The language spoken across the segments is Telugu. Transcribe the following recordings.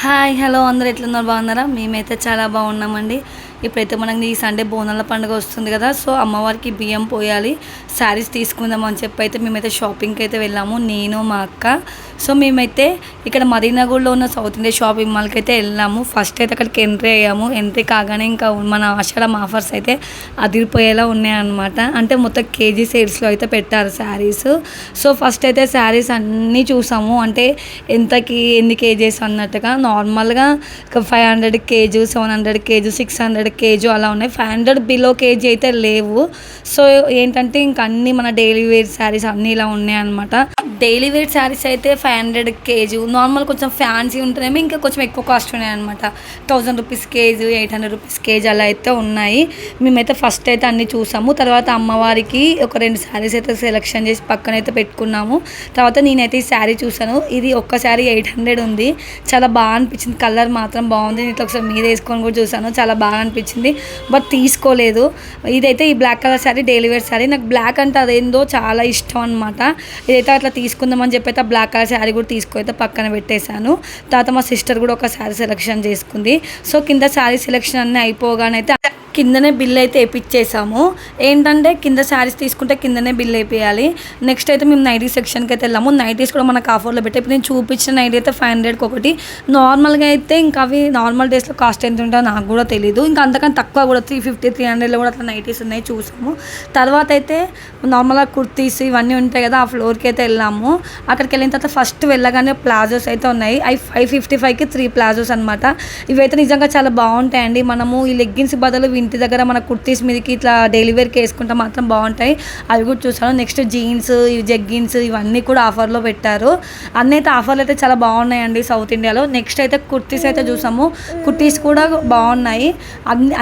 హాయ్ హలో అందరూ ఎట్లున్నారు బాగున్నారా? మేమైతే చాలా బాగున్నామండి. ఇప్పుడైతే మనకి ఈ సండే బోనాల పండుగ వస్తుంది కదా, సో అమ్మవారికి బియ్యం పోయాలి, శారీస్ తీసుకుందాం అని చెప్పి అయితే మేమైతే షాపింగ్కి అయితే వెళ్ళాము, నేను మా అక్క. సో మేమైతే ఇక్కడ మదీనాగూడలో ఉన్న సౌత్ ఇండియా షాపింగ్ మాల్కి అయితే వెళ్ళాము. ఫస్ట్ అయితే అక్కడికి ఎంట్రీ అయ్యాము. ఎంట్రీ కాగానే ఇంకా మన ఆషాఢం ఆఫర్స్ అయితే అదిరిపోయేలా ఉన్నాయన్నమాట. అంటే మొత్తం కేజీ సేల్స్లో అయితే పెట్టారు శారీస్. సో ఫస్ట్ అయితే శారీస్ అన్నీ చూసాము, అంటే ఎంతకి ఎన్ని కేజీస్ అన్నట్టుగా. నార్మల్గా 500 కేజీ, 700 కేజీ, 600 కేజీ అలా ఉన్నాయి. 500 బిలో కేజీ అయితే లేవు. సో ఏంటంటే ఇంకా అన్నీ మన డైలీ వేర్ శారీస్ అన్నీ ఇలా ఉన్నాయన్నమాట. డైలీ వేర్ శారీస్ అయితే 500 కేజీ, నార్మల్ కొంచెం ఫ్యాన్సీ ఉంటేనేమో ఇంకా కొంచెం ఎక్కువ కాస్ట్ ఉన్నాయి అనమాట. 1000 రూపీస్ కేజీ, 800 రూపీస్ కేజీ అలా అయితే ఉన్నాయి. మేమైతే ఫస్ట్ అయితే అన్నీ చూసాము. తర్వాత అమ్మవారికి ఒక 2 శారీస్ అయితే సెలెక్షన్ చేసి పక్కన అయితే పెట్టుకున్నాము. తర్వాత నేనైతే ఈ శారీ చూసాను. ఇది ఒక్క శారీ 800 ఉంది. చాలా బాగా అనిపించింది, కలర్ మాత్రం బాగుంది. నేను ఒకసారి మీద వేసుకొని కూడా చూసాను, చాలా బాగా అనిపించింది, బట్ తీసుకోలేదు. ఇదైతే ఈ black colour sari daily wear sari. నాకు బ్లాక్ అంటే అదేందో చాలా ఇష్టం అనమాట. ఇదైతే అట్లా తీసుకుందామని చెప్పి అయితే బ్లాక్ కలర్ శారీ కూడా తీసుకొని పక్కన పెట్టేశాను. తర్వాత మా సిస్టర్ కూడా ఒక శారీ సెలెక్షన్ చేసుకుంది. సో కింద శారీ సెలెక్షన్ అన్నీ అయిపోగానే అయితే కిందనే బిల్ అయితే వేయించేసాము. ఏంటంటే కింద శారీస్ తీసుకుంటే కిందనే బిల్ వేయాలి. నెక్స్ట్ అయితే మేము నైటీ సెక్షన్కి అయితే వెళ్ళాము. నైటీస్ కూడా మనకు ఆఫర్లో పెట్టాయి. ఇప్పుడు నేను చూపించిన నైటీ అయితే 500కి ఒకటి. నార్మల్గా అయితే ఇంకా అవి నార్మల్ డేస్లో కాస్ట్ ఎంత ఉంటుందో నాకు కూడా తెలియదు. ఇంకా అంతకన్నా తక్కువ కూడా 350, 300లో కూడా అట్లా నైటీస్ ఉన్నాయి, చూసాము. తర్వాత అయితే నార్మల్గా కుర్తీస్ ఇవన్నీ ఉంటాయి కదా, ఆ ఫ్లోర్కి అయితే వెళ్ళాము. అక్కడికి వెళ్ళిన తర్వాత ఫస్ట్ వెళ్ళగానే ప్లాజోస్ అయితే ఉన్నాయి. అవి 555కి 3 ప్లాజోస్ అనమాట. ఇవైతే నిజంగా చాలా బాగుంటాయండి. మనము ఈ లెగ్గిన్స్ బదులు ఇంటి దగ్గర మన కుర్తీస్ మీదకి ఇట్లా డైలీ వేర్కి వేసుకుంటే మాత్రం బాగుంటాయి. అవి కూడా చూసాను. నెక్స్ట్ జీన్స్, జగ్గిన్స్ ఇవన్నీ కూడా ఆఫర్లో పెట్టారు. అన్నీ అయితే ఆఫర్లు అయితే చాలా బాగున్నాయండి సౌత్ ఇండియాలో. నెక్స్ట్ అయితే కుర్తీస్ అయితే చూసాము. కుర్తీస్ కూడా బాగున్నాయి.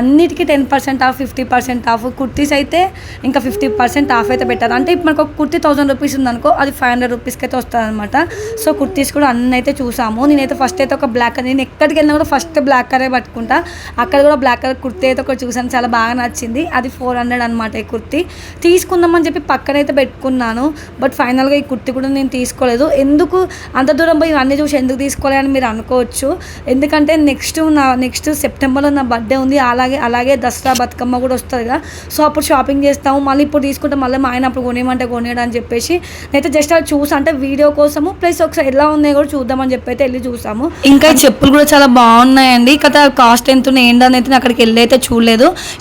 అన్నిటికీ 10% ఆఫ్, 50% ఆఫ్. కుర్తీస్ అయితే ఇంకా 50% ఆఫ్ అయితే పెట్టారు. అంటే ఇప్పుడు మనకు ఒక కుర్తీ 1000 రూపీస్ ఉందనుకో, అది 500 రూపీస్కి అయితే వస్తుంది అనమాట. సో కుర్తీస్ కూడా అన్నీ అయితే చూసాము. నేనైతే ఫస్ట్ అయితే ఒక బ్లాక్, నేను ఎక్కడికి వెళ్ళినా కూడా ఫస్ట్ బ్లాక్ కలర్ పట్టుకుంటా. అక్కడ కూడా బ్లాక్ కలర్ కుర్తీ అయితే ఒకటి చూసాను, చాలా బాగా నచ్చింది. అది 400 అనమాట. ఈ కుర్తీ తీసుకుందామని చెప్పి పక్కనైతే పెట్టుకున్నాను, బట్ ఫైనల్గా ఈ కుర్తీ కూడా నేను తీసుకోలేదు. ఎందుకు అంత దూరం పోయి ఇవన్నీ చూసి ఎందుకు తీసుకోవాలి అని మీరు అనుకోవచ్చు. ఎందుకంటే నెక్స్ట్ సెప్టెంబర్లో నా బర్త్డే ఉంది. అలాగే దసరా బతుకమ్మ కూడా వస్తుంది కదా, సో అప్పుడు షాపింగ్ చేస్తాము. మళ్ళీ ఇప్పుడు తీసుకుంటే మళ్ళీ మా ఆయన అప్పుడు కొనేయమంటే కొనేయడం అని చెప్పేసి నేనైతే జస్ట్ అది చూసా, అంటే వీడియో కోసము, ప్లస్ ఒకసారి ఎలా ఉన్నాయో కూడా చూద్దామని చెప్పి అయితే వెళ్ళి చూసాము. ఇంకా ఈ చెప్పులు కూడా చాలా బాగున్నాయండి. కదా కాస్ట్ ఎంత ఉన్నాయి ఏంటని అయితే అక్కడికి వెళ్ళి అయితే చూడలేదు.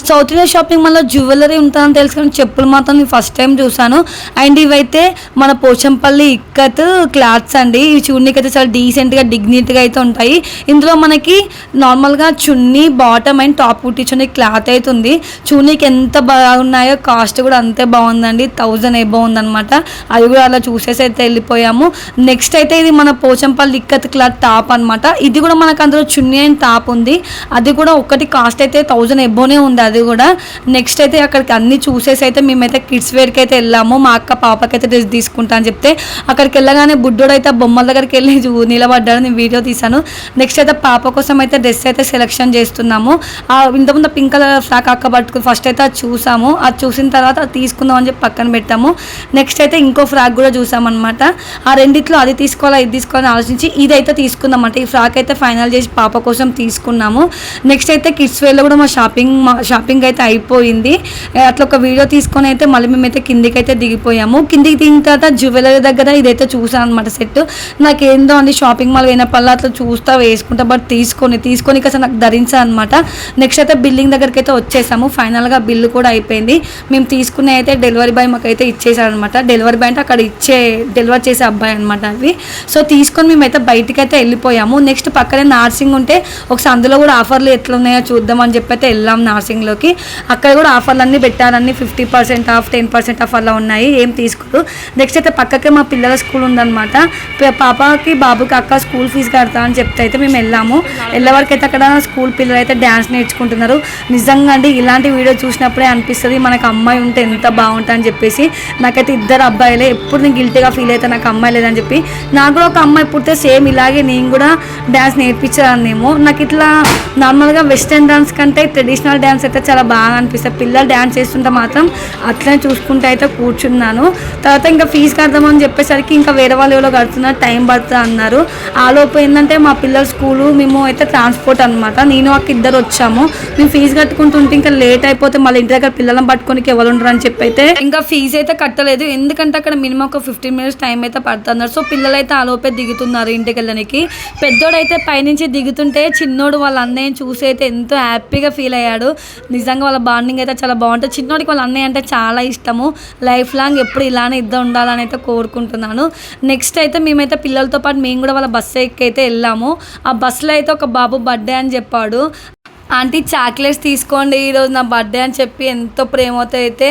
సౌత్ ఇండియా షాపింగ్ మాల్లో జ్యువెలరీ ఉంటుందని తెలుసు, కానీ చెప్పులు మాత్రం నేను ఫస్ట్ టైం చూసాను. అండ్ ఇవైతే మన పోచంపల్లి ఇక్కత్ క్లాత్స్ అండి. ఇవి చూడడానికి అయితే చాలా డీసెంట్గా, డిగ్నిటీగా అయితే ఉంటాయి. ఇందులో మనకి నార్మల్గా చున్నీ, బాటమ్ అండ్ టాప్ కుట్టించుకునే క్లాత్ అయితే ఉంది. చూడడానికి ఎంత బాగున్నాయో, కాస్ట్ కూడా అంతే బాగుందండి. 1000 ఎబో ఉందన్నమాట. అవి కూడా అలా చూసేసి అయితే వెళ్ళిపోయాము. నెక్స్ట్ అయితే ఇది మన పోచంపల్లి ఇక్కత్ క్లాత్ టాప్ అనమాట. ఇది కూడా మనకు అందులో చున్నీ అండ్ టాప్ ఉంది. అది కూడా ఒకటి కాస్ట్ అయితే 1000 ఎబోనే ఉంది అది కూడా. నెక్స్ట్ అయితే అక్కడికి అన్ని చూసేసి అయితే మేమైతే కిడ్స్ వేర్కి అయితే వెళ్ళాము. మా అక్క పాపకి అయితే డ్రెస్ తీసుకుంటా అని చెప్తే అక్కడికి వెళ్ళగానే బుడ్డోడు అయితే బొమ్మల దగ్గరికి వెళ్ళి నిలబడ్డాడు. నేను వీడియో తీసాను. నెక్స్ట్ అయితే పాప కోసం అయితే డ్రెస్ అయితే సెలెక్షన్ చేస్తున్నాము. ఇంతకుముందు పింక్ కలర్ ఫ్రాక్ అక్క పట్టుకుని ఫస్ట్ అయితే అది చూసాము. అది చూసిన తర్వాత అది తీసుకుందాం అని చెప్పి పక్కన పెట్టాము. నెక్స్ట్ అయితే ఇంకో ఫ్రాక్ కూడా చూసామన్నమాట. ఆ రెండిట్లో అది తీసుకోవాలా ఇది తీసుకోవాలని ఆలోచించి ఇదైతే తీసుకుందామంట. ఈ ఫ్రాక్ అయితే ఫైనల్ చేసి పాప కోసం తీసుకున్నాము. నెక్స్ట్ అయితే కిడ్స్ వేర్లో కూడా మా షాపింగ్ అయితే అయిపోయింది. అట్లా ఒక వీడియో తీసుకొని అయితే మళ్ళీ మేమైతే కిందికి అయితే దిగిపోయాము. కిందికి దిగిన తర్వాత జ్యువెలరీ దగ్గర ఇదైతే చూసాను అనమాట సెట్. నాకేందో అండి షాపింగ్ మాల్ పోయినప్పల్లా అట్లా చూస్తా వేసుకుంటా, బట్ తీసుకొని అసలు నాకు ధరించాను అనమాట. నెక్స్ట్ అయితే బిల్లింగ్ దగ్గరికి అయితే వచ్చేసాము. ఫైనల్గా బిల్లు కూడా అయిపోయింది. మేము తీసుకునే అయితే డెలివరీ బాయ్ మాకు అయితే ఇచ్చేసాడనమాట. డెలివరీ బాయ్ అంటే అక్కడ డెలివరీ చేసే అబ్బాయి అనమాట అవి. సో తీసుకొని మేమైతే బయటికి అయితే వెళ్ళిపోయాము. నెక్స్ట్ పక్కనే నార్సింగ్ ఉంటే ఒకసారి అందులో కూడా ఆఫర్లు ఎట్లా ఉన్నాయో చూద్దామని చెప్పి అయితే వెళ్ళాం నార్సింగ్లోకి. అక్కడ కూడా ఆఫర్లు అన్నీ పెట్టారన్నీ 50% ఆఫ్, 10% ఆఫ్ అలా ఉన్నాయి. ఏం తీసుకోరు. నెక్స్ట్ అయితే పక్కకే మా పిల్లల స్కూల్ ఉందన్నమాట. పాపకి బాబుకి అక్క స్కూల్ ఫీజు కడతా అని చెప్తే అయితే మేము వెళ్ళాము. వెళ్ళేవరకు అయితే అక్కడ స్కూల్ పిల్లలు అయితే డ్యాన్స్ నేర్చుకుంటున్నారు. నిజంగా అండి ఇలాంటి వీడియో చూసినప్పుడే అనిపిస్తుంది మనకు అమ్మాయి ఉంటే ఎంత బాగుంటుంది అని చెప్పేసి. నాకైతే 2 అబ్బాయిలే. ఎప్పుడు నేను గిల్టీగా ఫీల్ అవుతాను నాకు అమ్మాయి లేదని చెప్పి. నాకు కూడా ఒక అమ్మాయి పుడితే సేమ్ ఇలాగే నేను కూడా డ్యాన్స్ నేర్పించానేమో. నాకు ఇట్లా నార్మల్గా వెస్ట్రన్ డాన్స్ కంటే ట్రెడిషనల్ ట్రెడిషనల్ డ్యాన్స్ అయితే చాలా బాగా అనిపిస్తుంది. పిల్లలు డ్యాన్స్ చేస్తుంటే మాత్రం అట్లనే చూసుకుంటూ అయితే కూర్చున్నాను. తర్వాత ఇంకా ఫీజు కడదామని చెప్పేసరికి ఇంకా వేరే వాళ్ళు ఎవరో కడుతున్నారు, టైం పడుతుంది అన్నారు. ఆలోపు ఏంటంటే మా పిల్లల స్కూలు మేము అయితే ట్రాన్స్పోర్ట్ అనమాట, నేను అక్క ఇద్దరు వచ్చాము. మేము ఫీజు కట్టుకుంటుంటే ఇంకా లేట్ అయిపోతే మళ్ళీ ఇంటి దగ్గర పిల్లలను పట్టుకొని ఎవరు ఉండరు అని చెప్పి అయితే ఇంకా ఫీజు అయితే కట్టలేదు. ఎందుకంటే అక్కడ మినిమం ఒక 15 minutes టైం అయితే పడుతున్నారు. సో పిల్లలు అయితే ఆలోపే దిగుతున్నారు ఇంటికి వెళ్ళడానికి. పెద్దోడైతే పైనుంచి దిగుతుంటే చిన్నోడు వాళ్ళ అన్నయ్యని చూసి అయితే ఎంతో హ్యాపీగా ఫీల్ అయ్యాడు. నిజంగా వాళ్ళ బాండింగ్ అయితే చాలా బాగుంటుంది. చిన్నోడికి వాళ్ళ అన్నయ్య అంటే చాలా ఇష్టము. లైఫ్ లాంగ్ ఎప్పుడు ఇలానే ఇద్దరు ఉండాలని అయితే కోరుకుంటున్నాను. నెక్స్ట్ అయితే మేమైతే పిల్లలతో పాటు మేము కూడా వాళ్ళ బస్సు ఎక్కి అయితే వెళ్ళాము. ఆ బస్సులో అయితే ఒక బాబు బర్త్డే అని చెప్పాడు. ఆంటీ చాక్లెట్స్ తీసుకోండి ఈరోజు నా బర్త్డే అని చెప్పి ఎంతో ప్రేమతో అయితే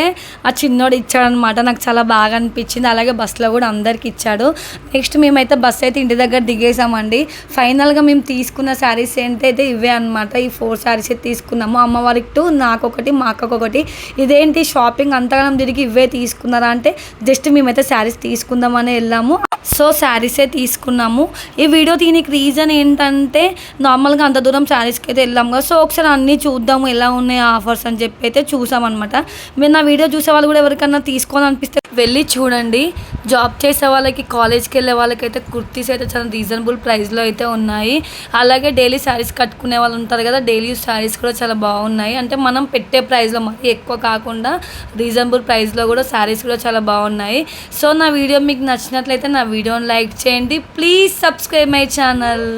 ఆ చిన్నోడు ఇచ్చాడనమాట. నాకు చాలా బాగా అనిపించింది. అలాగే బస్సులో కూడా అందరికి ఇచ్చాడు. నెక్స్ట్ మేమైతే బస్సు అయితే ఇంటి దగ్గర దిగేసామండి. ఫైనల్గా మేము తీసుకున్న శారీస్ ఏంటైతే ఇవే అనమాట. ఈ 4 శారీస్ అయితే తీసుకున్నాము. అమ్మవారికి 2, నాకొకటి, మా అక్కకొకటి. ఇదేంటి షాపింగ్ అంతగానం తిరిగి ఇవే తీసుకున్నారా అంటే జస్ట్ మేమైతే శారీస్ తీసుకుందామని వెళ్ళాము. సో శారీసే తీసుకున్నాము. ఈ వీడియో దీనికి రీజన్ ఏంటంటే నార్మల్గా అంత దూరం శారీస్కి అయితే వెళ్ళాము కదా, సో ఒకసారి అన్నీ చూద్దాము ఎలా ఉన్నాయి ఆఫర్స్ అని చెప్పి అయితే చూసామన్నమాట. మీరు నా వీడియో చూసే వాళ్ళు కూడా ఎవరికన్నా తీసుకోవాలనిపిస్తే వెళ్ళి చూడండి. జాబ్ చేసే వాళ్ళకి, కాలేజ్కి వెళ్ళే వాళ్ళకైతే కుర్తీస్ అయితే చాలా రీజనబుల్ ప్రైస్లో అయితే ఉన్నాయి. అలాగే డైలీ శారీస్ కట్టుకునే వాళ్ళు ఉంటారు కదా, డైలీ శారీస్ కూడా చాలా బాగున్నాయి. అంటే మనం పెట్టే ప్రైస్లో మరీ ఎక్కువ కాకుండా రీజనబుల్ ప్రైస్లో కూడా శారీస్ కూడా చాలా బాగున్నాయి. సో నా వీడియో మీకు నచ్చినట్లయితే నా వీడియోని లైక్ చేయండి. Please subscribe my channel.